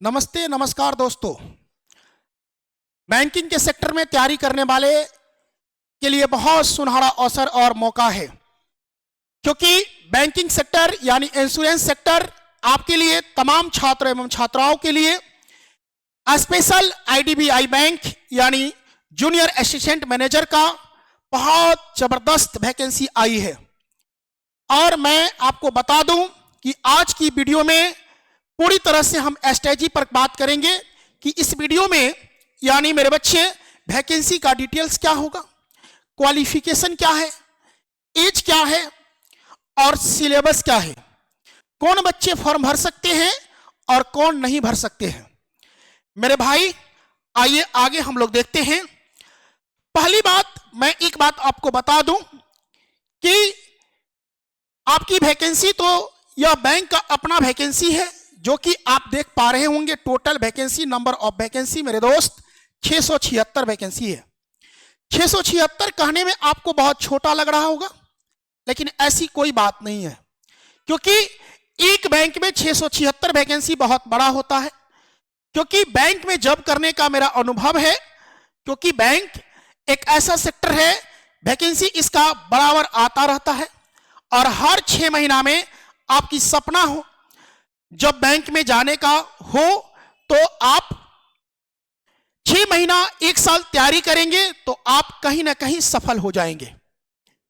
नमस्ते नमस्कार दोस्तों। बैंकिंग के सेक्टर में तैयारी करने वाले के लिए बहुत सुनहरा अवसर और मौका है, क्योंकि बैंकिंग सेक्टर यानी इंश्योरेंस सेक्टर आपके लिए, तमाम छात्र एवं छात्राओं के लिए स्पेशल आईडीबीआई बैंक यानी जूनियर असिस्टेंट मैनेजर का बहुत जबरदस्त वैकेंसी आई है। और मैं आपको बता दूं कि आज की वीडियो में पूरी तरह से हम स्ट्रेटजी पर बात करेंगे कि इस वीडियो में यानी मेरे बच्चे वैकेंसी का डिटेल्स क्या होगा, क्वालिफिकेशन क्या है, एज क्या है और सिलेबस क्या है, कौन बच्चे फॉर्म भर सकते हैं और कौन नहीं भर सकते हैं। मेरे भाई आइए आगे हम लोग देखते हैं। पहली बात, मैं एक बात आपको बता दूं कि आपकी वैकेंसी तो यह बैंक का अपना वैकेंसी है, जो कि आप देख पा रहे होंगे। Total vacancy, number of vacancy मेरे दोस्त 676 वैकेंसी है। 676 कहने में आपको बहुत छोटा लग रहा होगा, लेकिन ऐसी कोई बात नहीं है, क्योंकि एक बैंक में 676 वैकेंसी बहुत बड़ा होता है। क्योंकि बैंक में जॉब करने का मेरा अनुभव है, क्योंकि बैंक एक ऐसा सेक्टर है, वैकेंसी इसका बराबर आता रहता है और हर 6 महीना में आपकी सपना हो जब बैंक में जाने का हो तो आप 6 महीना 1 साल तैयारी करेंगे तो आप कहीं ना कहीं सफल हो जाएंगे।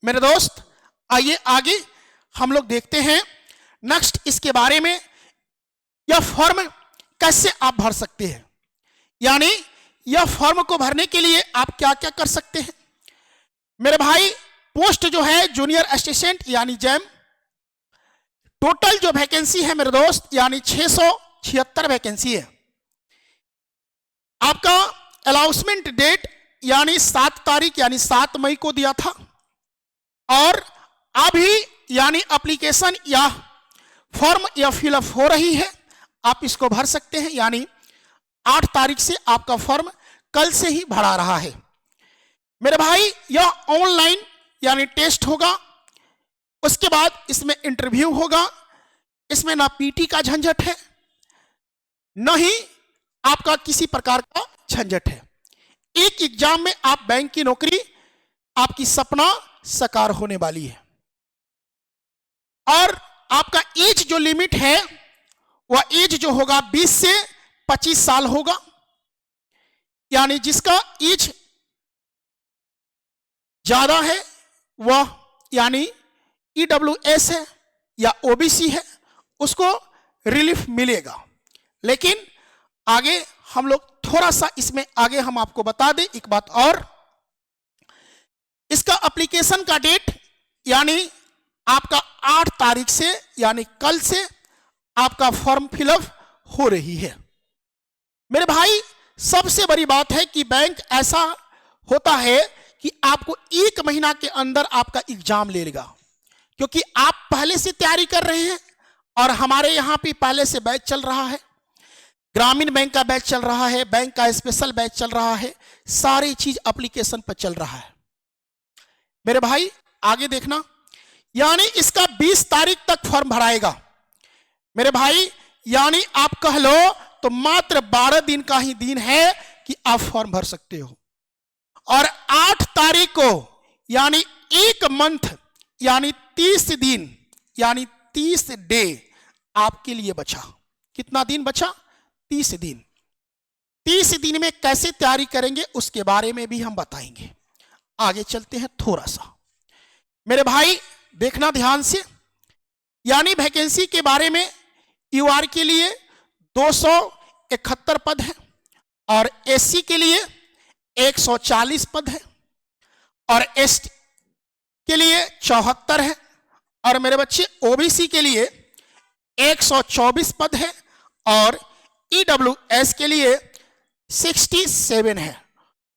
मेरे दोस्त आइए आगे हम लोग देखते हैं नेक्स्ट इसके बारे में, यह फॉर्म कैसे आप भर सकते हैं, यानी यह फॉर्म को भरने के लिए आप क्या क्या कर सकते हैं। मेरे भाई पोस्ट जो है जूनियर असिस्टेंट यानी जैम, टोटल जो वैकेंसी है मेरे दोस्त यानी 676 वैकेंसी है। आपका अनाउंसमेंट डेट यानी 7 तारीख यानी 7 मई को दिया था, और अभी यानी एप्लीकेशन या फॉर्म या फिलअप हो रही है, आप इसको भर सकते हैं। यानी 8 तारीख से आपका फॉर्म कल से ही भरा रहा है। मेरे भाई यह ऑनलाइन यानी टेस्ट होगा, उसके बाद इसमें इंटरव्यू होगा। इसमें ना पीटी का झंझट है, न ही आपका किसी प्रकार का झंझट है। एक एग्जाम में आप बैंक की नौकरी, आपकी सपना साकार होने वाली है। और आपका एज जो लिमिट है वह एज जो होगा 20 से 25 साल होगा, यानी जिसका एज ज्यादा है वह यानी ईडब्ल्यूएस है या ओबीसी है, उसको रिलीफ मिलेगा। लेकिन आगे हम लोग थोड़ा सा इसमें आगे हम आपको बता दें एक बात और, इसका एप्लीकेशन का डेट यानी आपका 8 तारीख से यानी कल से आपका फॉर्म फिलअप हो रही है। मेरे भाई सबसे बड़ी बात है कि बैंक ऐसा होता है कि आपको 1 महीना के अंदर आपका एग्जाम ले लेगा, क्योंकि आप पहले से तैयारी कर रहे हैं और हमारे यहां पे पहले से बैच चल रहा है, ग्रामीण बैंक का बैच चल रहा है, बैंक का स्पेशल बैच चल रहा है, सारी चीज एप्लीकेशन पर चल रहा है। मेरे भाई आगे देखना, यानी इसका 20 तारीख तक फॉर्म भराएगा। मेरे भाई यानी आप कह लो तो मात्र 12 दिन का ही दिन है कि आप फॉर्म भर सकते हो। और 8 तारीख को यानी 1 मंथ यानी 30 दिन यानी 30 डे आपके लिए बचा। कितना दिन बचा? 30 दिन। 30 दिन में कैसे तैयारी करेंगे उसके बारे में भी हम बताएंगे। आगे चलते हैं थोड़ा सा। मेरे भाई देखना ध्यान से, यानी वैकेंसी के बारे में यूआर के लिए 271 पद है और एससी के लिए 140 पद है और एसटी के लिए 74 है और मेरे बच्चे ओबीसी के लिए 124 पद है और ईडब्ल्यूएस के लिए 67 है।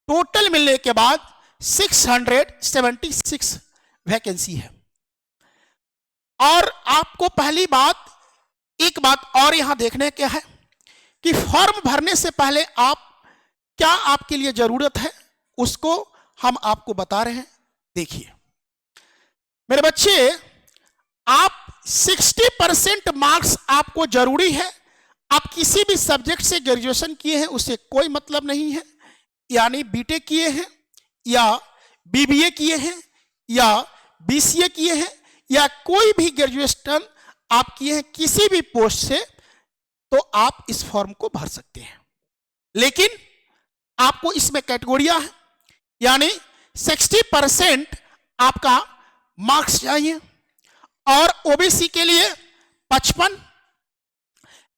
टोटल मिलने के बाद 676 वैकेंसी है। और आपको पहली बात, एक बात और यहां देखने क्या है कि फॉर्म भरने से पहले आप क्या आपके लिए जरूरत है उसको हम आपको बता रहे हैं। देखिए मेरे बच्चे, आप 60% मार्क्स आपको जरूरी है आप किसी भी सब्जेक्ट से ग्रेजुएशन किए हैं उससे कोई मतलब नहीं है, यानी बीटेक किए हैं या बीबीए किए हैं या बीसीए किए हैं या कोई भी ग्रेजुएशन आप किए हैं किसी भी पोस्ट से, तो आप इस फॉर्म को भर सकते हैं। लेकिन आपको इसमें कैटेगोरियां है, यानी 60% आपका मार्क्स चाहिए और ओबीसी के लिए 55,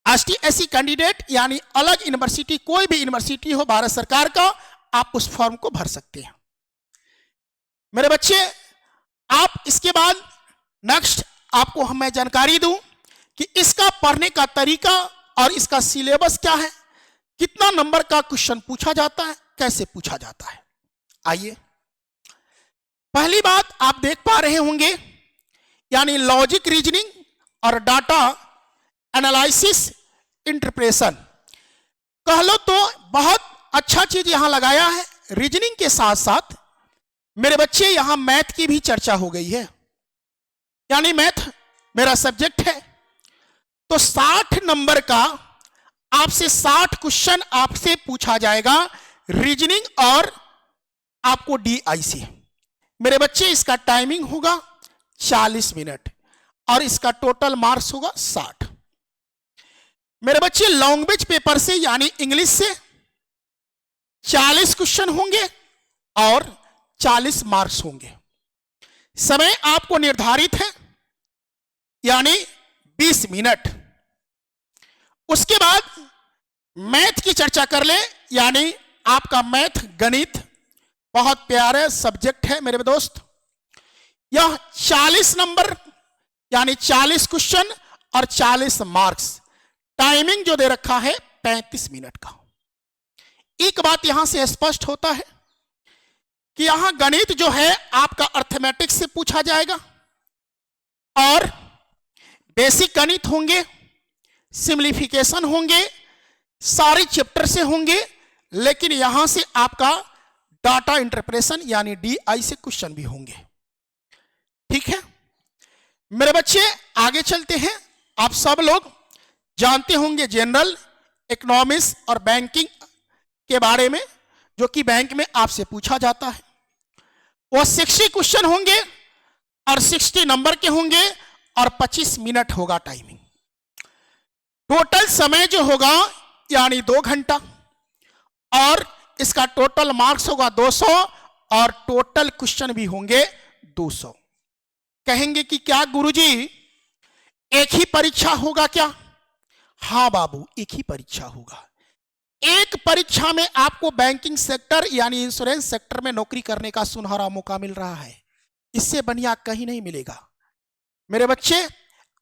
एसटी एससी कैंडिडेट यानी अलग यूनिवर्सिटी, कोई भी यूनिवर्सिटी हो भारत सरकार का, आप उस फॉर्म को भर सकते हैं। मेरे बच्चे, आप इसके बाद नेक्स्ट आपको मैं जानकारी दूं कि इसका पढ़ने का तरीका और इसका सिलेबस क्या है, कितना नंबर का क्वेश्चन पूछा जाता है, कैसे पूछा जाता है। आइए, पहली बात आप देख पा रहे होंगे, यानी लॉजिक रीजनिंग और डाटा एनालिसिस इंटरप्रेशन। कह लो तो बहुत अच्छा चीज यहां लगाया है। रीजनिंग के साथ साथ मेरे बच्चे यहां मैथ की भी चर्चा हो गई है, यानी मैथ मेरा सब्जेक्ट है, तो 60 नंबर का आपसे 60 क्वेश्चन आपसे पूछा जाएगा रीजनिंग और आपको डीआईसी। मेरे बच्चे, इसका टाइमिंग होगा 40 मिनट और इसका टोटल मार्क्स होगा 60। मेरे बच्चे, लैंग्वेज पेपर से यानी इंग्लिश से 40 क्वेश्चन होंगे और 40 मार्क्स होंगे। समय आपको निर्धारित है, यानी 20 मिनट। उसके बाद मैथ की चर्चा कर ले, यानी आपका मैथ गणित बहुत प्यारे सब्जेक्ट है मेरे दोस्त। यह 40 नंबर यानी 40 क्वेश्चन और 40 मार्क्स। टाइमिंग जो दे रखा है 35 मिनट का। एक बात यहां से स्पष्ट होता है कि यहां गणित जो है आपका अर्थमेटिक्स से पूछा जाएगा और बेसिक गणित होंगे, सिंप्लीफिकेशन होंगे, सारे चैप्टर से होंगे, लेकिन यहां से आपका डाटा इंटरप्रेशन यानी डीआई से क्वेश्चन भी होंगे। ठीक है मेरे बच्चे, आगे चलते हैं। आप सब लोग जानते होंगे जनरल इकोनॉमिक्स और बैंकिंग के बारे में, जो कि बैंक में आपसे पूछा जाता है। वो 60 क्वेश्चन होंगे और 60 नंबर के होंगे और 25 मिनट होगा टाइमिंग। टोटल समय जो होगा यानी 2 घंटा और इसका टोटल मार्क्स होगा 200 और टोटल क्वेश्चन भी होंगे 200। कहेंगे कि क्या गुरुजी एक ही परीक्षा होगा क्या? हाँ बाबू, एक ही परीक्षा होगा। एक परीक्षा में आपको बैंकिंग सेक्टर यानी इंश्योरेंस सेक्टर में नौकरी करने का सुनहरा मौका मिल रहा है। इससे बढ़िया कहीं नहीं मिलेगा मेरे बच्चे।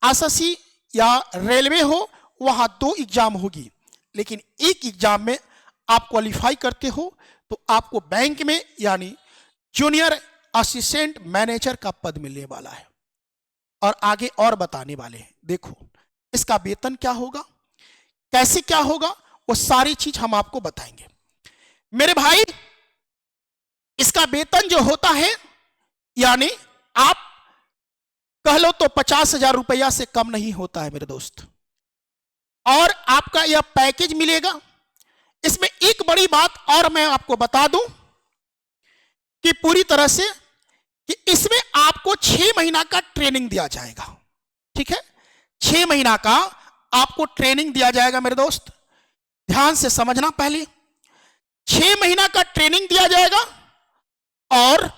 एसएससी या रेलवे हो, वहां 2 एग्जाम होगी, लेकिन एक एग्जाम में आप क्वालिफाई करते हो तो आपको बैंक में यानी जूनियर असिस्टेंट मैनेजर का पद मिलने वाला है। और आगे और बताने वाले हैं। देखो इसका वेतन क्या होगा, कैसे क्या होगा, वो सारी चीज हम आपको बताएंगे मेरे भाई। इसका वेतन जो होता है यानी आप कह लो तो 50,000 रुपया से कम नहीं होता है मेरे दोस्त। और आपका यह पैकेज मिलेगा। इसमें एक बड़ी बात और मैं आपको बता दूं कि पूरी तरह से कि इसमें आपको 6 महीना का ट्रेनिंग दिया जाएगा। ठीक है, 6 महीना का आपको ट्रेनिंग दिया जाएगा मेरे दोस्त। ध्यान से समझना, पहले 6 महीना का ट्रेनिंग दिया जाएगा और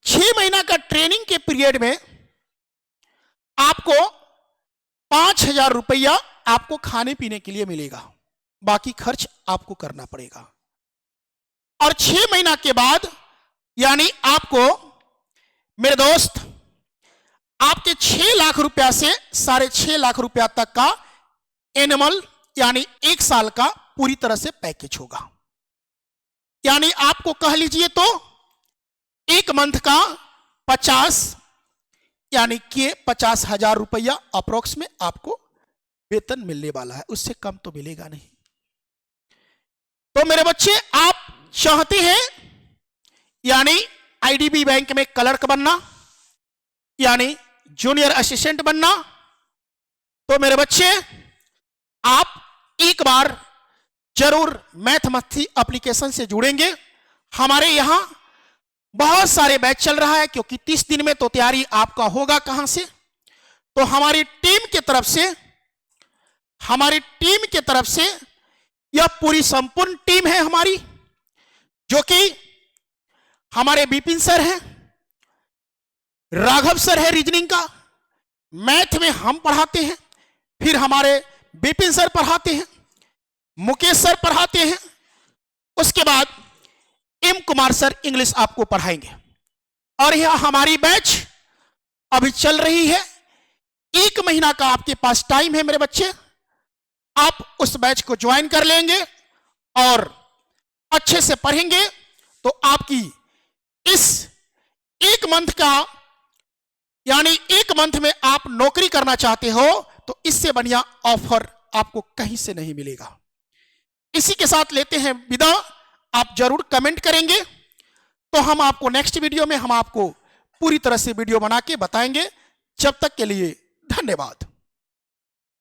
6 महीना का ट्रेनिंग के पीरियड में आपको 5,000 रुपया आपको खाने पीने के लिए मिलेगा, बाकी खर्च आपको करना पड़ेगा। और 6 महीना के बाद यानी आपको मेरे दोस्त आपके 6 लाख रुपया से 6.5 लाख रुपया तक का एनुअल यानी 1 साल का पूरी तरह से पैकेज होगा। यानी आपको कह लीजिए तो 1 मंथ का 50 यानी कि 50,000 रुपया अप्रोक्स में आपको वेतन मिलने वाला है, उससे कम तो मिलेगा नहीं। तो मेरे बच्चे, आप चाहते हैं यानी आईडीबी बैंक में क्लर्क बनना यानी जूनियर असिस्टेंट बनना, तो मेरे बच्चे आप एक बार जरूर मैथमेटिक्स एप्लीकेशन से जुड़ेंगे। हमारे यहां बहुत सारे बैच चल रहा है, क्योंकि 30 दिन में तो तैयारी आपका होगा कहां से। तो हमारी टीम की तरफ से यह पूरी संपूर्ण टीम है हमारी, जो कि हमारे विपिन सर हैं, राघव सर है रीजनिंग का, मैथ में हम पढ़ाते हैं, फिर हमारे विपिन सर पढ़ाते हैं, मुकेश सर पढ़ाते हैं, उसके बाद एम कुमार सर इंग्लिश आपको पढ़ाएंगे। और यह हमारी बैच अभी चल रही है। 1 महीना का आपके पास टाइम है मेरे बच्चे, आप उस बैच को ज्वाइन कर लेंगे और अच्छे से पढ़ेंगे तो आपकी इस 1 मंथ का, यानी 1 मंथ में आप नौकरी करना चाहते हो तो इससे बढ़िया ऑफर आपको कहीं से नहीं मिलेगा। इसी के साथ लेते हैं विदा। आप जरूर कमेंट करेंगे तो हम आपको नेक्स्ट वीडियो में हम आपको पूरी तरह से वीडियो बना के बताएंगे। जब तक के लिए धन्यवाद।